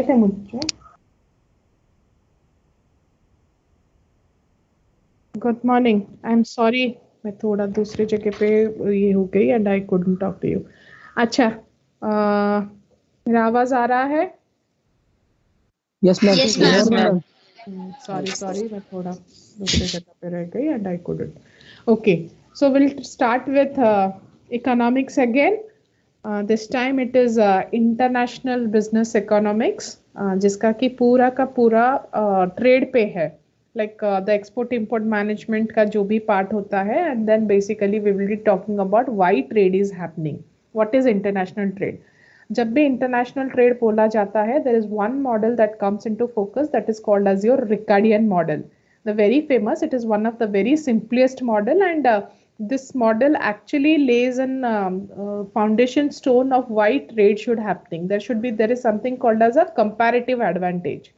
थे मुझे। Good morning, I am sorry, मैं थोड़ा दूसरी जगह पे ये हो गई and I couldn't talk to you. अच्छा, मेरा आवाज आ रहा है? Yes ma'am, Yes, clear ma'am. Ma'am. Sorry sorry, मैं थोड़ा दूसरी जगह पे रह गई and I couldn't. Okay, so will start with economics again. This time it is international business economics, जिसका कि पूरा का पूरा ट्रेड पे है, like the export import management का जो भी पार्ट होता है, and then basically we will be talking about why trade is happening, what is international trade. जब भी इंटरनेशनल ट्रेड बोला जाता है, there is one model that comes into focus, that is called as your Ricardian model. The very famous, it is one of the very simplest model, and this model actually lays an foundation stone of why trade should happening. There is something called as a comparative advantage.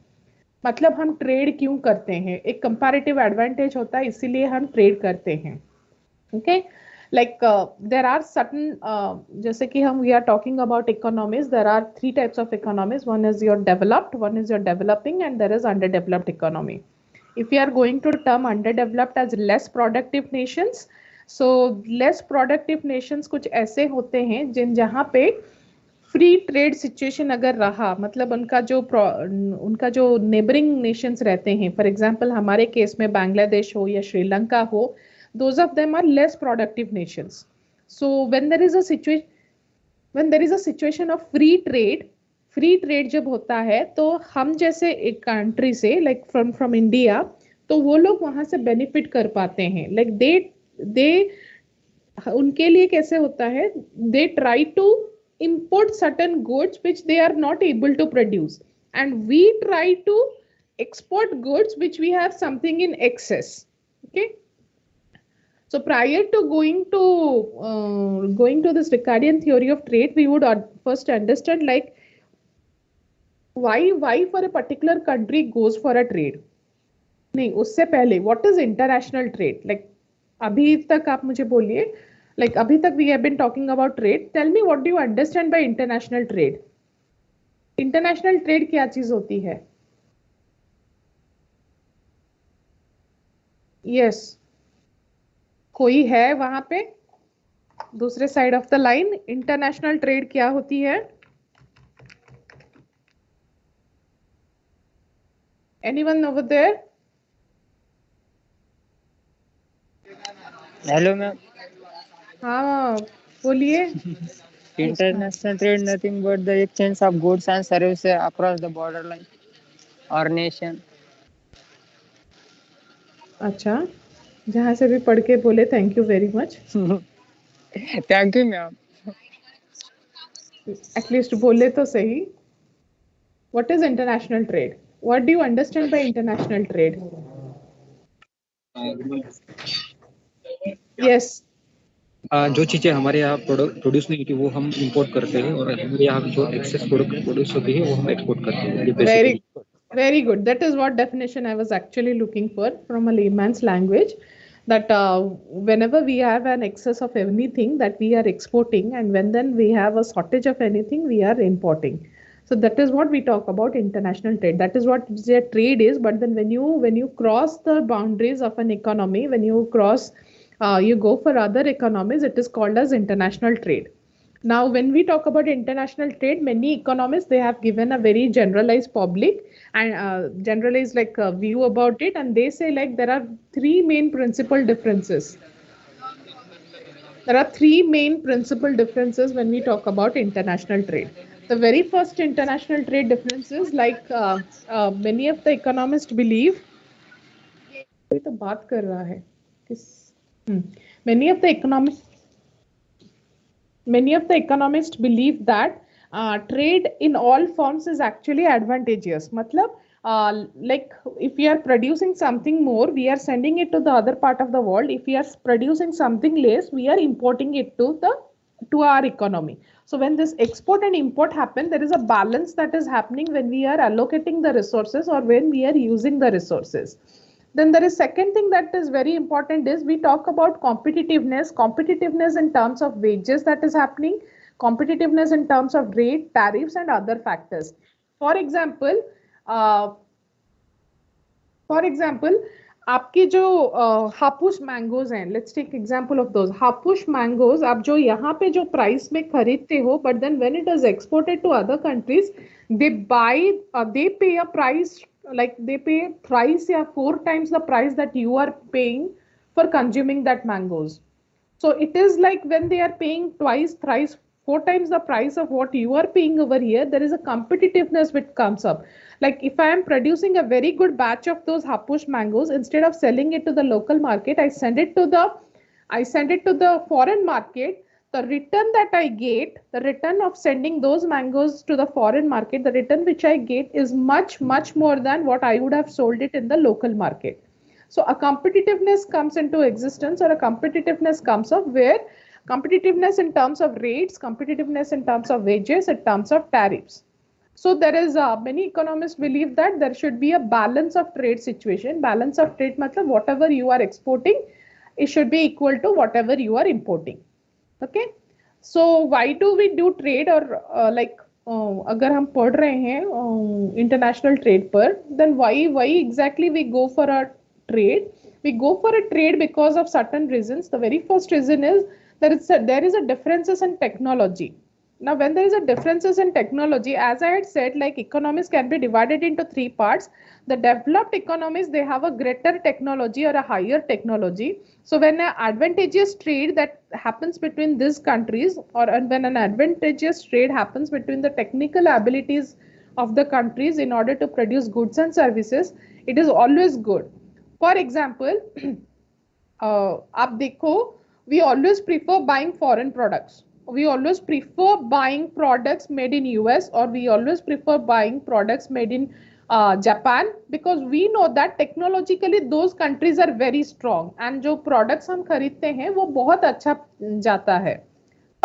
मतलब हम trade क्यों करते हैं, एक comparative advantage होता है, इसीलिए हम ट्रेड करते हैं। Okay, like there are certain जैसे कि हम we are talking about economies, there are three types of economies. One is your developed, one is your developing, and there is underdeveloped economy. If we are going to term underdeveloped as less productive nations, so less productive nations कुछ ऐसे होते हैं जिन जहाँ पे free trade situation अगर रहा, मतलब उनका जो नेबरिंग नेशंस रहते हैं, फॉर एग्जांपल हमारे केस में बांग्लादेश हो या श्रीलंका हो, those of them are less productive nations. So when there is a situation of free trade जब होता है, तो हम जैसे एक कंट्री से, लाइक फ्रॉम इंडिया, तो वो लोग वहां से बेनिफिट कर पाते हैं, लाइक दे उनके लिए कैसे होता है, they try to import certain goods which they are not able to produce, and we try to export goods which we have something in excess. Okay, so prior to going to this Ricardian theory of trade, we would first understand like why for a particular country goes for a trade. नहीं, उससे पहले what is international trade, like अभी तक आप मुझे बोलिए, like अभी तक we have been talking about trade, tell me what do you understand by international trade? International trade क्या चीज होती है? यस, कोई है वहां पे दूसरे side of the line? International trade क्या होती है? Anyone over there? Hello ma'am. हाँ बोलिए। International trade nothing but the exchange of goods and services across the border line और नेशन। अच्छा, जहां से भी पढ़ के बोले, thank you very much. Thank you ma'am. At least बोले तो सही। What is international trade? What do you understand by international trade? Yes, जो चीज़ें हमारे यहाँ प्रोड्यूस नहीं होती वो हम इंपोर्ट करते हैं, और हमारे यहाँ जो एक्सेस प्रोडक्ट प्रोड्यूस होती है वो हम एक्सपोर्ट करते हैं। ये very basically very good. That is what definition I was actually looking for from a layman's language, that whenever we have an excess of anything that we are exporting, and when then we have a shortage of anything we are importing, so that is what we talk about international trade. That is what the trade is. But then when you cross the boundaries of an economy, when you cross you go for other economies, it is called as international trade. Now when we talk about international trade, many economists, they have given a very generalized public and generalized like view about it, and they say like there are three main principal differences. There are three main principal differences when we talk about international trade. The very first international trade difference is like many of the economists believe, कोई तो बात कर रहा है किस many of the economists believe that trade in all forms is actually advantageous. Matlab, like if we are producing something more, we are sending it to the other part of the world. If we are producing something less, we are importing it to our economy. So when this export and import happen, there is a balance that is happening when we are allocating the resources or when we are using the resources. Then there is second thing that is very important is we talk about competitiveness in terms of wages that is happening, competitiveness in terms of rate, tariffs and other factors. For example, आपके जो Hapus mangoes हैं, let's take example of those Hapus mangoes, आप जो यहाँ पे जो price में खरीदते हो, but then when it is exported to other countries, they buy, they pay a price, like they pay thrice or 4 times the price that you are paying for consuming that mangoes. So it is like when they are paying twice, thrice, 4 times the price of what you are paying over here, there is a competitiveness which comes up. Like if I am producing a very good batch of those hapush mangoes, instead of selling it to the local market, I send it to the foreign market. The return that I get, the return of sending those mangoes to the foreign market, the return which I get is much, much more than what I would have sold it in the local market. So a competitiveness comes into existence, or a competitiveness comes up, where competitiveness in terms of rates, competitiveness in terms of wages, in terms of tariffs. So there is many economists believe that there should be a balance of trade situation. Balance of trade matlab whatever you are exporting, it should be equal to whatever you are importing. Okay, so why do we do trade, or अगर हम पढ़ रहे हैं international trade पर, then why exactly we go for a trade? We go for a trade because of certain reasons. The very first reason is that there is a differences in technology. Now, when there is a differences in technology, as I had said, like economies can be divided into 3 parts. The developed economies, they have a greater technology or a higher technology. So when an advantageous trade that happens between these countries, or when an advantageous trade happens between the technical abilities of the countries in order to produce goods and services, it is always good. For example, आप देखो, we always prefer buying foreign products. We always prefer buying products made in US, or we always prefer buying products made in Japan, because we know that technologically those countries are very strong, and जो products हम खरीदते हैं वो बहुत अच्छा जाता है.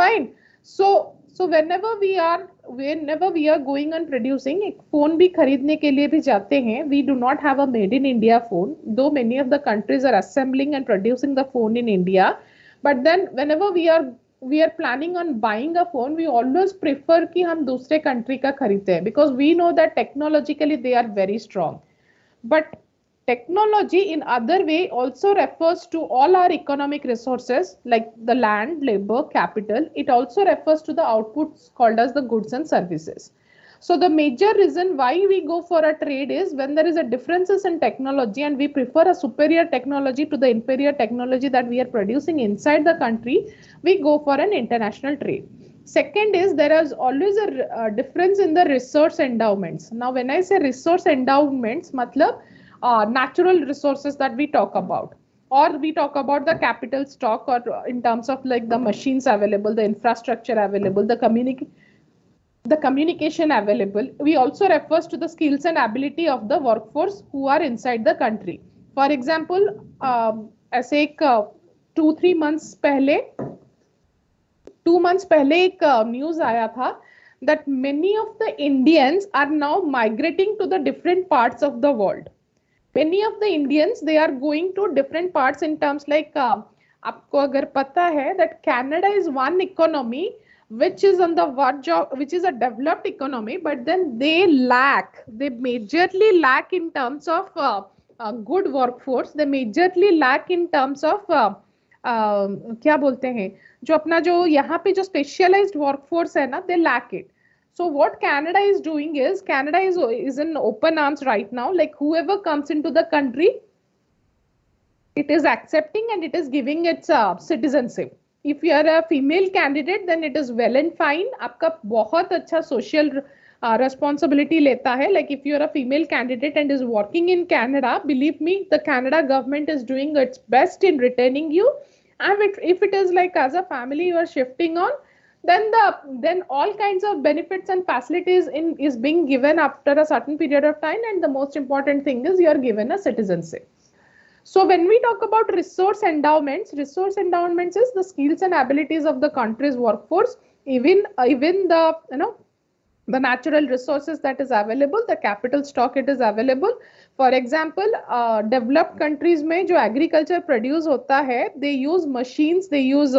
Fine. So whenever we are going and producing, एक phone भी खरीदने के लिए भी जाते हैं, we do not have a made in India phone, though many of the countries are assembling and producing the phone in India. But then whenever we are planning on buying a phone, we always prefer कि हम दूसरे country का खरीदते हैं, because we know that technologically they are very strong. But technology in other way also refers to all our economic resources, like the land, labor, capital. It also refers to the outputs called as the goods and services. So the major reason why we go for a trade is when there is a differences in technology and we prefer a superior technology to the inferior technology that we are producing inside the country, we go for an international trade. Second is there is always a difference in the resource endowments. Now when I say resource endowments, matlab natural resources that we talk about, or we talk about the capital stock, or in terms of like the machines available, the infrastructure available, the communication available. We also refers to the skills and ability of the workforce who are inside the country. For example, ऐसे एक 2 months पहले एक news आया था that many of the Indians are now migrating to the different parts of the world. Many of the Indians, they are going to different parts in terms like आपको अगर पता है that Canada is one economy which is on the verge of, which is a developed economy, but then they majorly lack in terms of good workforce. They majorly lack in terms of क्या बोलते हैं, जो अपना जो यहाँ पे जो specialized workforce है ना, they lack it. So what Canada is doing is, Canada is in open arms right now. Like whoever comes into the country, it is accepting and it is giving its citizenship. If you are a female candidate, then it is well and fine. आपका बहुत अच्छा social responsibility लेता है. Like if you are a female candidate and is working in Canada, believe me, the Canada government is doing its best in retaining you. And if it is like as a family you are shifting on, then all kinds of benefits and facilities is being given after a certain period of time, and the most important thing is you are given a citizenship. So when we talk about resource endowments is the skills and abilities of the country's workforce. Even the the natural resources that is available, the capital stock it is available. For example, developed countries में जो agriculture produce होता है, they use machines, they use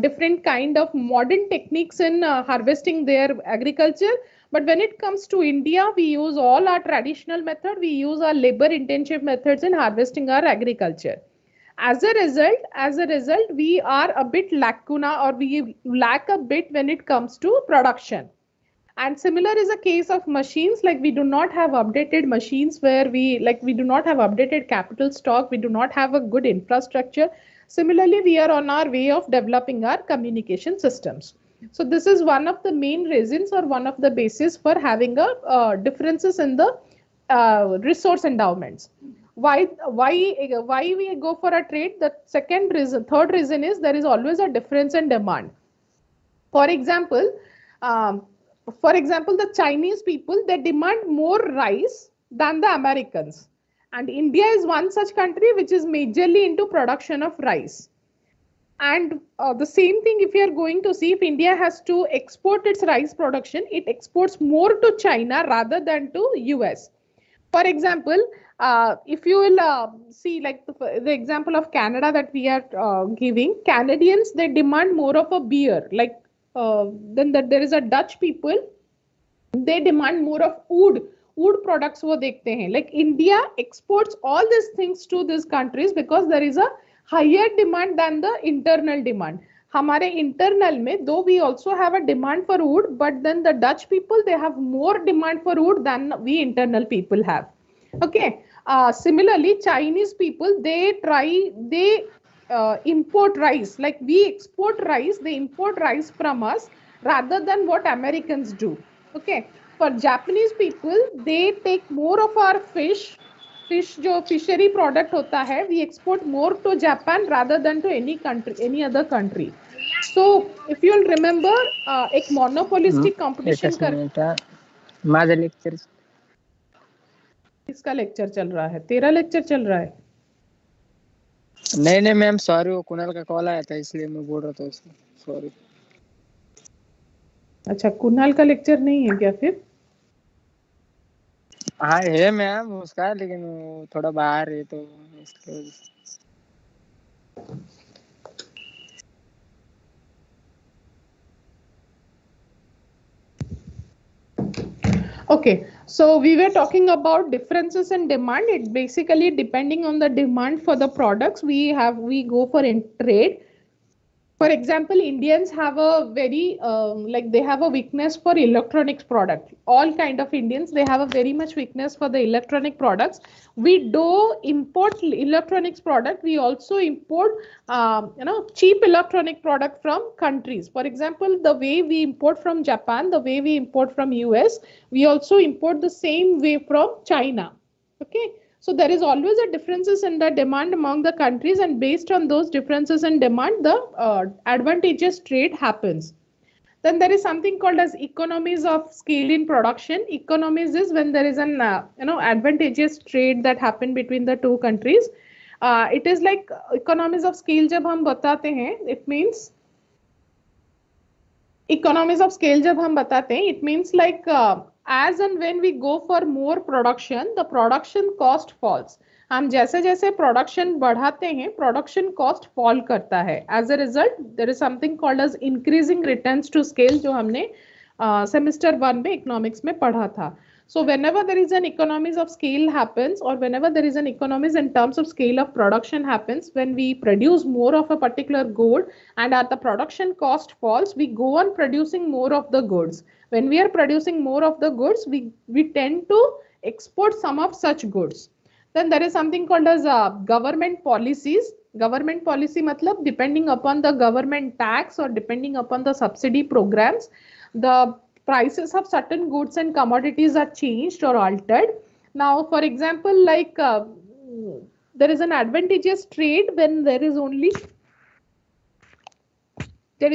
different kind of modern techniques in harvesting their agriculture. But when it comes to India, we use all our traditional method, we use our labor intensive methods in harvesting our agriculture. As a result, we are a bit lacuna, or we lack a bit when it comes to production. And similar is a case of machines, like we do not have updated machines, where we do not have updated capital stock, we do not have a good infrastructure. Similarly, we are on our way of developing our communication systems. So this is one of the main reasons, or one of the basis for having a differences in the resource endowments. Why we go for a trade? The third reason is there is always a difference in demand. For example, the Chinese people, they demand more rice than the Americans. And India is one such country which is majorly into production of rice. And the same thing, if you are going to see, if India has to export its rice production, it exports more to China rather than to US. For example, if you will see, like the example of Canada that we are giving, Canadians, they demand more of a beer. Like then there is a Dutch people, they demand more of wood products वो देखते हैं. Like India exports all these things to these countries because there is a higher demand than the internal demand. हमारे internal में, though we also have a demand for wood, but then the Dutch people, they have more demand for wood than we internal people have. Okay. Similarly, Chinese people, they import rice. Like we export rice, they import rice from us rather than what Americans do. Okay. For Japanese people, they take more of our fish जो fishery product होता है, we export more to Japan rather than to any other country. So if you'll remember, एक monopolistic competition माझा lecture, किसका lecture चल रहा है? तेरा लेक्चर चल रहा है? नहीं मैम, सॉरी, वो कुणाल का कॉल आया था इसलिए मैं बोल रहा था उसको, सॉरी. अच्छा, कुणाल का लेक्चर नहीं है क्या फिर? हाँ है मैम उसका, लेकिन वो थोड़ा बाहर है तो इसके वजह से. Okay, so we were talking about differences in demand. It basically depending on the demand for the products we go for in trade. For example, Indians have a very they have a weakness for electronics product. All kind of Indians, they have a very much weakness for the electronic products. We do import electronics product. We also import cheap electronic product from countries. For example, the way we import from Japan, the way we import from US, we also import the same way from China. Okay. So there is always a differences in the demand among the countries, and based on those differences in demand, the advantageous trade happens. Then there is something called as economies of scale in production. Economies is when there is an advantageous trade that happen between the two countries. It is like economies of scale जब हम बताते हैं, it means economies of scale जब हम बताते हैं, it means like as and when we go for more production, the production cost falls. हम जैसे जैसे प्रोडक्शन बढ़ाते हैं, प्रोडक्शन कॉस्ट फॉल करता है. As a result there is something called as increasing returns to scale, जो हमने semester 1 में इकोनॉमिक्स में पढ़ा था. So whenever there is an economies of scale happens, or whenever there is an economies in terms of scale of production happens, when we produce more of a particular good and at the production cost falls, we go on producing more of the goods. When we are producing more of the goods, we tend to export some of such goods. Then there is something called as government policies. Government policy matlab depending upon the government tax or depending upon the subsidy programs, the prices of certain goods and commodities are changed or altered. Now, for example, like there is an advantageous trade when there is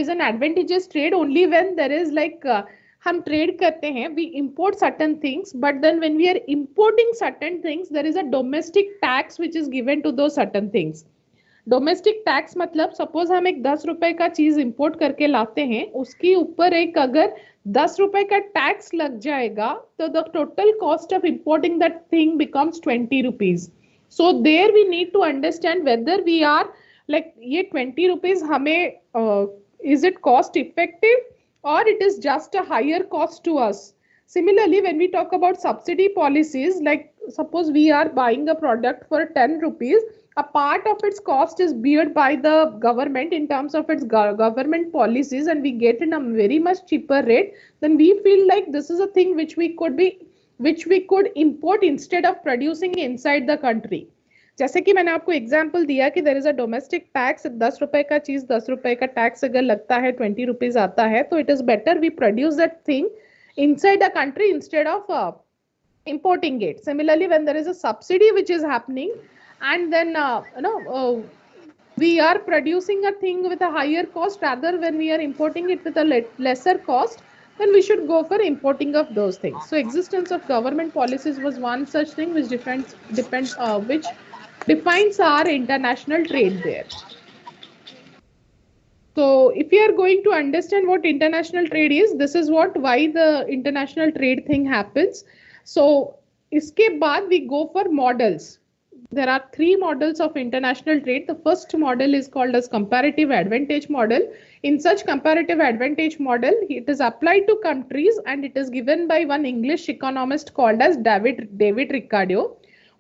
an advantageous trade only when there is like हम trade करते हैं, we import certain things, but then when we are importing certain things, there is a domestic tax which is given to those certain things. Domestic tax मतलब suppose हम एक 10 रुपए का चीज import करके लाते हैं, उसके ऊपर एक अगर 10 रुपए का टैक्स लग जाएगा तो the total cost of importing that thing becomes 20 rupees. So there we need to understand whether we are like ये 20 रुपीज हमें is it cost effective or it is just a higher cost to us. Similarly, when we talk about subsidy policies, like suppose we are buying a product for 10 rupees, a part of its cost is beared by the government in terms of its government policies, and we get in a very much cheaper rate, then we feel like this is a thing which we could import instead of producing inside the country. जैसे कि मैंने आपको example दिया कि there is a domestic tax, 10 रुपए का चीज 10 रुपए का टैक्स अगर लगता है 20 रुपीज आता है, तो it is better we produce that thing inside the country instead of importing it. Similarly, when there is a subsidy which is happening and then we are producing a thing with a higher cost rather when we are importing it with a lesser cost, then we should go for importing of those things. So existence of government policies was one such thing which which defines our international trade there. So if you are going to understand what international trade is, this is why the international trade thing happens. So iske baad we go for models. There are 3 models of international trade. The first model is called as comparative advantage model. In such comparative advantage model, it is applied to countries and it is given by one English economist called as David Ricardo.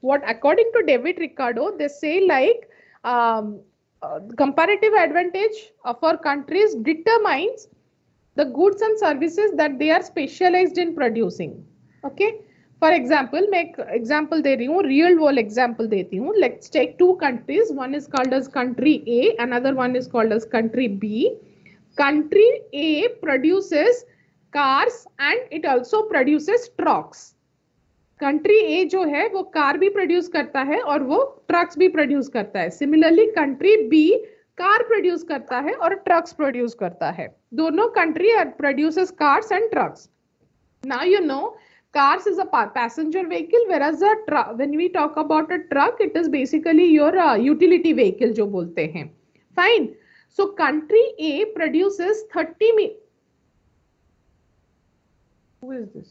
What according to David Ricardo, they say like comparative advantage for countries determines the goods and services that they are specialized in producing. Okay, for example, मैं एक example दे रही हूँ, real world example देती हूँ. Let's take 2 countries. One is called as country A, another one is called as country B. Country A produces cars and it also produces trucks. Country A जो है वो car भी produce करता है और वो ट्रक्स भी प्रोड्यूस करता है. Similarly country B car produce करता है और ट्रक्स प्रोड्यूस करता है. दोनों country produces cars and trucks. Now you know cars is a passenger vehicle, whereas when we talk about a truck, it is basically your utility vehicle जो बोलते हैं. Fine. So country A produces 30 Who is this?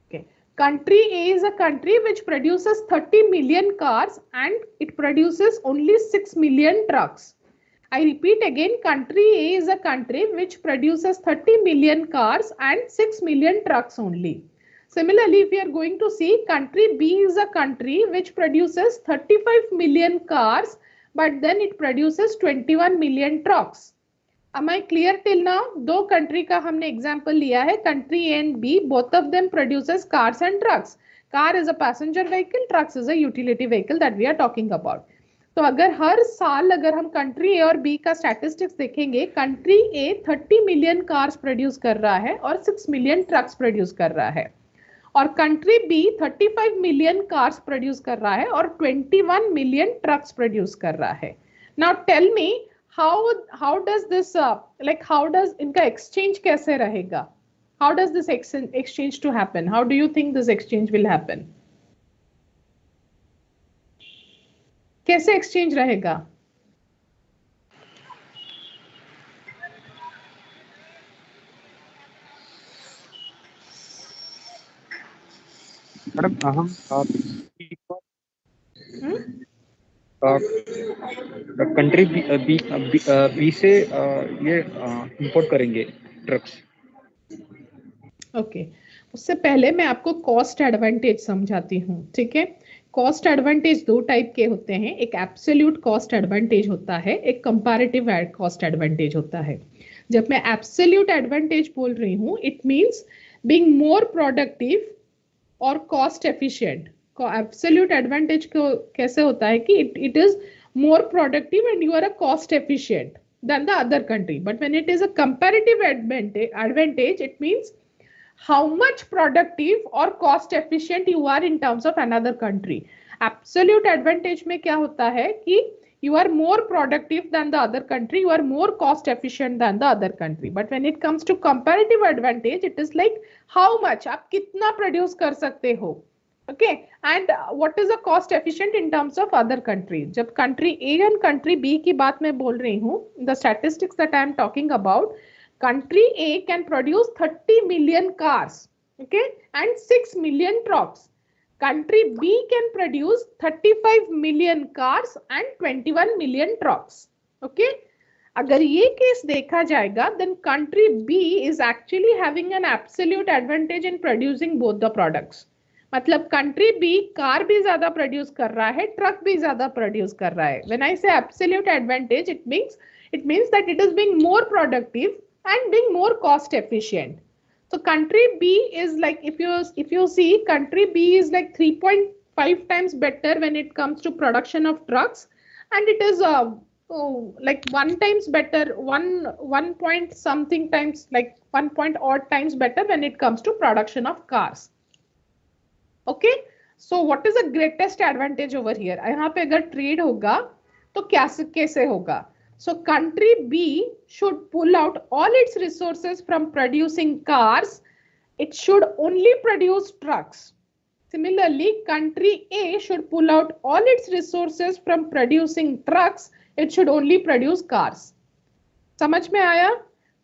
Okay. Country A is a country which produces 30 million cars and it produces only 6 million trucks. I repeat again, country A is a country which produces 30 million cars and 6 million trucks only. Similarly, if we are going to see, country B is a country which produces 35 million cars, but then it produces 21 million trucks. Am I clear till now? दो country का हमने example लिया है, country A and B, both of them produces cars and trucks. Car is a passenger vehicle, trucks is a utility vehicle that we are talking about. तो अगर हर साल अगर हम कंट्री ए और बी का स्टैटिस्टिक्स देखेंगे, कंट्री ए 30 मिलियन कार्स प्रोड्यूस कर रहा है और 6 मिलियन ट्रक्स प्रोड्यूस कर रहा है, और country B 35 million cars produce कर रहा है और 21 मिलियन ट्रक्स प्रोड्यूस कर रहा है. Now tell me how does this how does इनका एक्सचेंज कैसे रहेगा? How does this exchange to happen? How do you think this exchange will happen? कैसे एक्सचेंज रहेगा? मैडम हम कंट्री बी से ये इंपोर्ट करेंगे ट्रक्स. ओके, उससे पहले मैं आपको कॉस्ट एडवांटेज समझाती हूँ. ठीक है, कॉस्ट एडवांटेज दो टाइप के होते हैं. एक एब्सोल्यूट कॉस्ट एडवांटेज होता है, एक कंपैरेटिव कॉस्ट एडवांटेज होता है. जब मैं एब्सोल्यूट एडवांटेज बोल रही हूँ, it means being more productive और कॉस्ट एफिशिएंट. एब्सोल्यूट एडवांटेज को कैसे होता है कि it is more productive and you are a cost efficient then the other country. But when it is a comparative advantage, it means how much productive or cost efficient you are in terms of another country. Absolute advantage में क्या होता है कि you are more productive than the other country, you are more cost efficient than the other country. But when it comes to comparative advantage, it is like how much, आप कितना produce कर सकते हो. Okay, and what is the cost efficient in terms of other countries? जब country A and country B की बात मैं बोल रही हूँ, the statistics that I am talking about, country A can produce 30 million cars, okay, and 6 million trucks. Country B can produce 35 million cars and 21 million trucks. Okay, अगर ये case देखा जाएगा, then country B is actually having an absolute advantage in producing both the products. मतलब country B car भी ज्यादा produce कर रहा है, ट्रक भी ज्यादा प्रोड्यूस कर रहा है. व्हेन आई से absolute advantage, it means that it is being more productive and being more cost efficient. So country B is like, if you see, country B is like 3.5 times better when it comes to production of trucks, and it is like 1 times better, one point something times, like 1 point odd times better when it comes to production of cars. Okay, so what is the greatest advantage over here? यहाँ पे अगर trade होगा तो कैसे होगा? So country B should pull out all its resources from producing cars, it should only produce trucks. Similarly, country A should pull out all its resources from producing trucks, it should only produce cars. समझ में आया?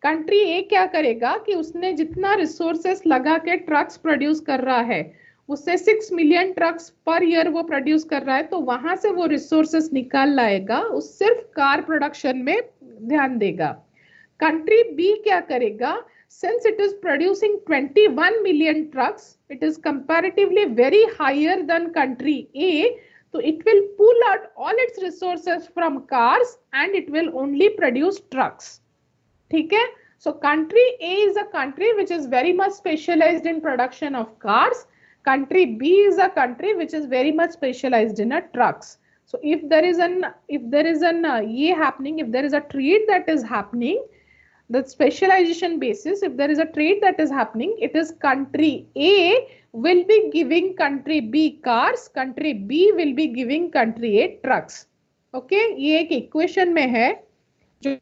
Country ए क्या करेगा कि उसने जितना resources लगा के ट्रक्स प्रोड्यूस कर रहा है, उससे 6 मिलियन ट्रक्स पर ईयर वो प्रोड्यूस कर रहा है, तो वहां से वो रिसोर्सेस निकाल लाएगा, उस सिर्फ कार प्रोडक्शन में ध्यान देगा. कंट्री बी क्या करेगा? Since it is producing 21 million trucks, it is comparatively very higher than country A, so it will pull out all its resources from cars and it will only produce trucks. ठीक है? So country A is a country which is very much specialized in production of cars. Country B is a country which is very much specialized in trucks. So if there is an ये happening, if there is a trade that is happening, the specialization basis, if there is a trade that is happening, it is country A will be giving country B cars, country B will be giving country A trucks. Okay, ये एक equation में है जो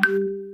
Bye.